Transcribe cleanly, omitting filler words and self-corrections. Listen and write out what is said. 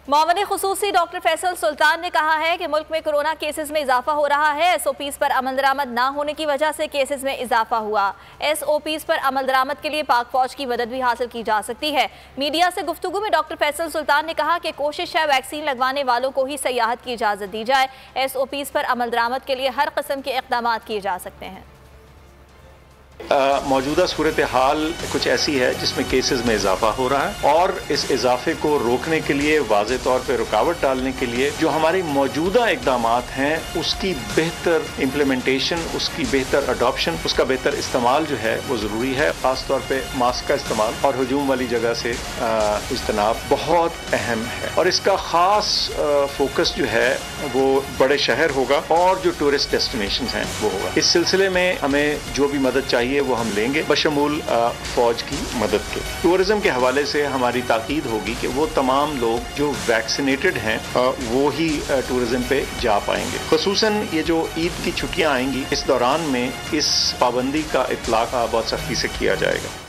معاون خصوصی ڈاکٹر فیصل سلطان نے کہا ہے کہ ملک میں کورونا کیسز میں اضافہ ہو رہا ہے۔ ایس او پیز پر عمل درآمد نہ ہونے کی وجہ سے کیسز میں اضافہ ہوا۔ ایس او پیز پر عمل درآمد کے لیے پاک فوج کی مدد بھی حاصل کی جا سکتی ہے۔ میڈیا سے گفتگو میں ڈاکٹر فیصل سلطان نے کہا کہ کوشش ہے ویکسین لگوانے والوں کو ہی سیاحت کی اجازت دی جائے۔ ایس او پیز پر عمل درآمد کے لیے ہر قسم کے اقدامات کیے جا سکتے ہیں۔ موجودہ صورتحال کچھ ایسی ہے جس میں کیسز میں اضافہ ہو رہا ہے، اور اس اضافے کو روکنے کے لیے واضح طور پہ رکاوٹ ڈالنے کے لیے جو ہماری موجودہ اقدامات ہیں اس کی بہتر امپلیمنٹیشن، اس کی بہتر اڈاپشن، اس کا بہتر استعمال جو ہے وہ ضروری ہے۔ خاص طور پہ ماسک کا استعمال اور ہجوم والی جگہ سے اجتناب بہت اہم ہے، اور اس کا خاص فوکس جو ہے وہ بڑے شہر ہوگا اور جو ٹورسٹ ڈیسٹینیشنز ہیں وہ ہوگا۔ اس سلسلے میں ہمیں جو بھی مدد چاہیے وہ ہم لیں گے، بشمول فوج کی مدد کے۔ ٹورزم کے حوالے سے ہماری تاکید ہوگی کہ وہ تمام لوگ جو ویکسینیٹڈ ہیں وہ ہی ٹورزم پہ جا پائیں گے۔ خصوصاً یہ جو عید کی چھٹیاں آئیں گی اس دوران میں اس پابندی کا اطلاق بہت سختی سے کیا جائے گا۔